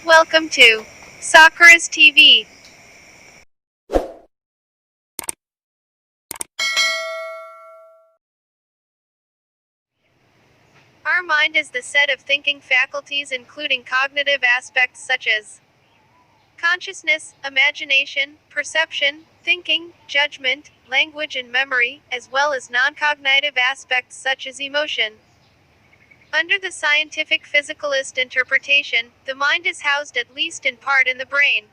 Welcome to Sakura's TV. Our mind is the set of thinking faculties including cognitive aspects such as consciousness, imagination, perception, thinking, judgment, language and memory, as well as non-cognitive aspects such as emotion. Under the scientific physicalist interpretation, the mind is housed at least in part in the brain.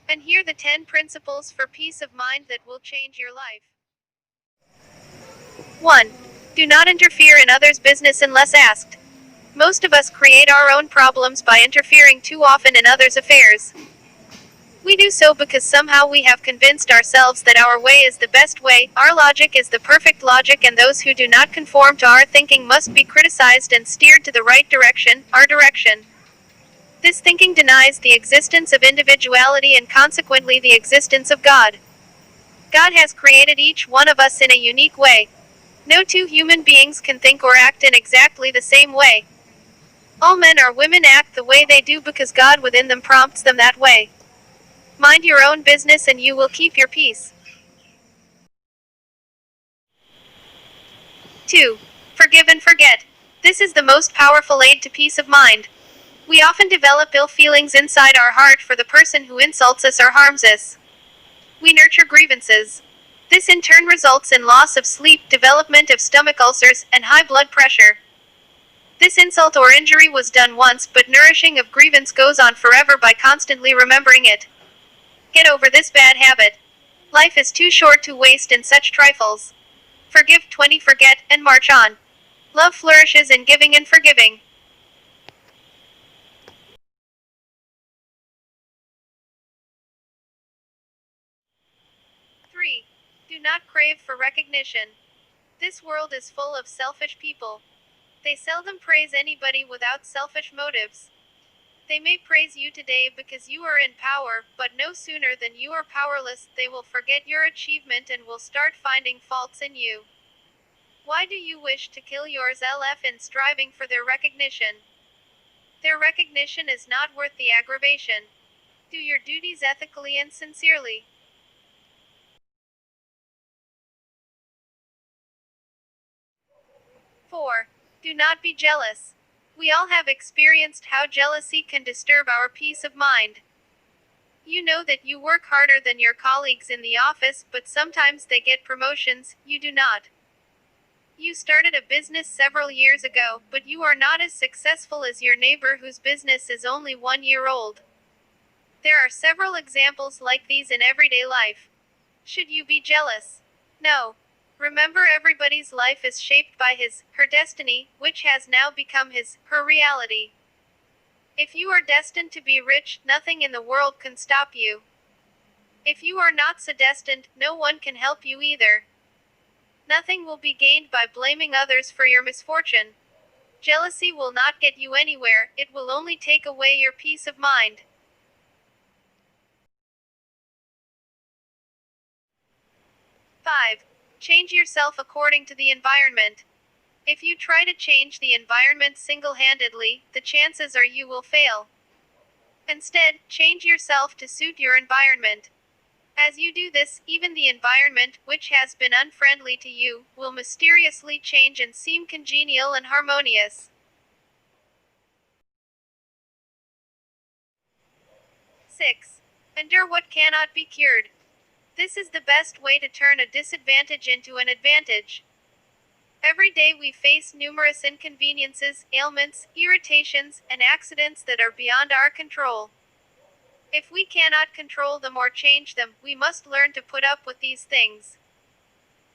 And here the 10 principles for peace of mind that will change your life. 1. Do not interfere in others' business unless asked. Most of us create our own problems by interfering too often in others' affairs. We do so because somehow we have convinced ourselves that our way is the best way, our logic is the perfect logic, and those who do not conform to our thinking must be criticized and steered to the right direction, our direction. This thinking denies the existence of individuality and consequently the existence of God. God has created each one of us in a unique way. No two human beings can think or act in exactly the same way. All men or women act the way they do because God within them prompts them that way. Mind your own business and you will keep your peace. 2. Forgive and forget. This is the most powerful aid to peace of mind. We often develop ill feelings inside our heart for the person who insults us or harms us. We nurture grievances. This in turn results in loss of sleep, development of stomach ulcers, and high blood pressure. This insult or injury was done once, but nourishing of grievance goes on forever by constantly remembering it. Get over this bad habit. Life is too short to waste in such trifles. Forgive, 20, forget, and march on. Love flourishes in giving and forgiving. 3. Do not crave for recognition. This world is full of selfish people. They seldom praise anybody without selfish motives. They may praise you today because you are in power, but no sooner than you are powerless, they will forget your achievement and will start finding faults in you. Why do you wish to kill yours LF in striving for their recognition? Their recognition is not worth the aggravation. Do your duties ethically and sincerely. 4. Do not be jealous. We all have experienced how jealousy can disturb our peace of mind. You know that you work harder than your colleagues in the office, but sometimes they get promotions, you do not. You started a business several years ago, but you are not as successful as your neighbor whose business is only 1 year old. There are several examples like these in everyday life. Should you be jealous? No. Remember, everybody's life is shaped by his, her destiny, which has now become his, her reality. If you are destined to be rich, nothing in the world can stop you. If you are not so destined, no one can help you either. Nothing will be gained by blaming others for your misfortune. Jealousy will not get you anywhere, it will only take away your peace of mind. 5. Change yourself according to the environment. If you try to change the environment single-handedly, the chances are you will fail. Instead, change yourself to suit your environment. As you do this, even the environment, which has been unfriendly to you, will mysteriously change and seem congenial and harmonious. 6. Endure what cannot be cured. This is the best way to turn a disadvantage into an advantage. Every day we face numerous inconveniences, ailments, irritations, and accidents that are beyond our control. If we cannot control them or change them, we must learn to put up with these things.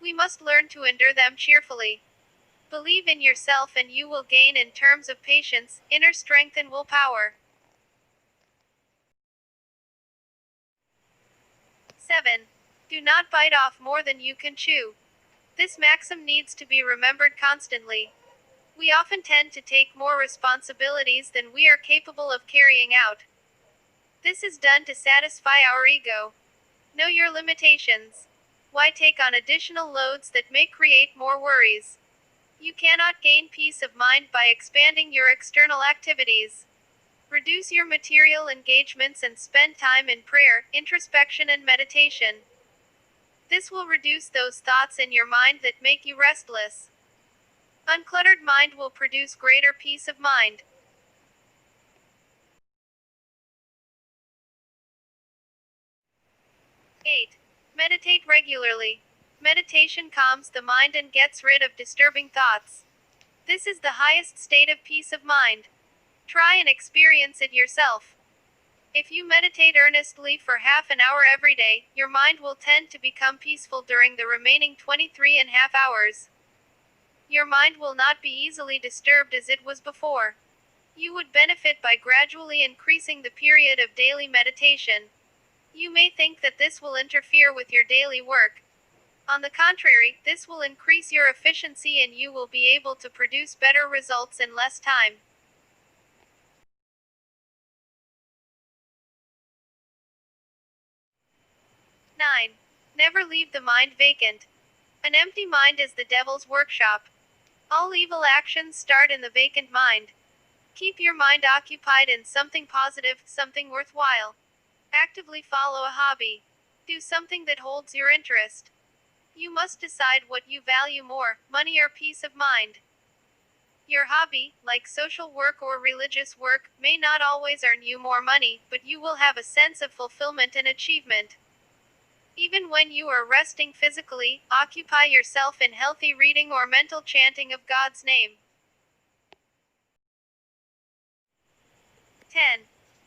We must learn to endure them cheerfully. Believe in yourself and you will gain in terms of patience, inner strength and willpower. 7. Do not bite off more than you can chew. This maxim needs to be remembered constantly. We often tend to take more responsibilities than we are capable of carrying out. This is done to satisfy our ego. Know your limitations. Why take on additional loads that may create more worries? You cannot gain peace of mind by expanding your external activities. Reduce your material engagements and spend time in prayer, introspection, and meditation. This will reduce those thoughts in your mind that make you restless. Uncluttered mind will produce greater peace of mind. 8. Meditate regularly. Meditation calms the mind and gets rid of disturbing thoughts. This is the highest state of peace of mind. Try and experience it yourself. If you meditate earnestly for half an hour every day, your mind will tend to become peaceful during the remaining 23.5 hours. Your mind will not be easily disturbed as it was before. You would benefit by gradually increasing the period of daily meditation. You may think that this will interfere with your daily work. On the contrary, this will increase your efficiency and you will be able to produce better results in less time. 9. Never leave the mind vacant. An empty mind is the devil's workshop. All evil actions start in the vacant mind. Keep your mind occupied in something positive, something worthwhile. Actively follow a hobby. Do something that holds your interest. You must decide what you value more, money or peace of mind. Your hobby, like social work or religious work, may not always earn you more money, but you will have a sense of fulfillment and achievement. Even when you are resting physically, occupy yourself in healthy reading or mental chanting of God's name. 10.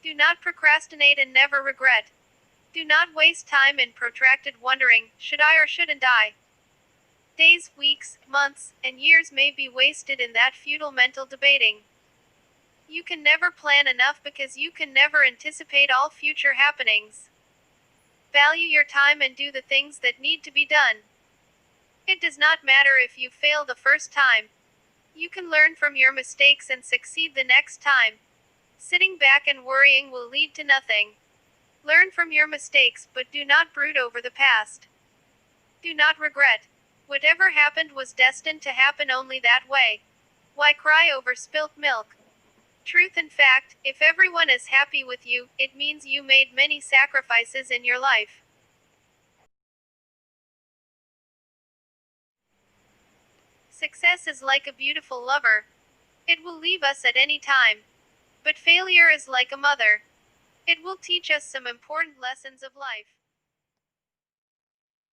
Do not procrastinate and never regret. Do not waste time in protracted wondering, should I or shouldn't I? Days, weeks, months, and years may be wasted in that futile mental debating. You can never plan enough because you can never anticipate all future happenings. Value your time and do the things that need to be done. It does not matter if you fail the first time. You can learn from your mistakes and succeed the next time. Sitting back and worrying will lead to nothing. Learn from your mistakes, but do not brood over the past. Do not regret. Whatever happened was destined to happen only that way. Why cry over spilt milk? Truth and fact, if everyone is happy with you, it means you made many sacrifices in your life. Success is like a beautiful lover. It will leave us at any time. But failure is like a mother. It will teach us some important lessons of life.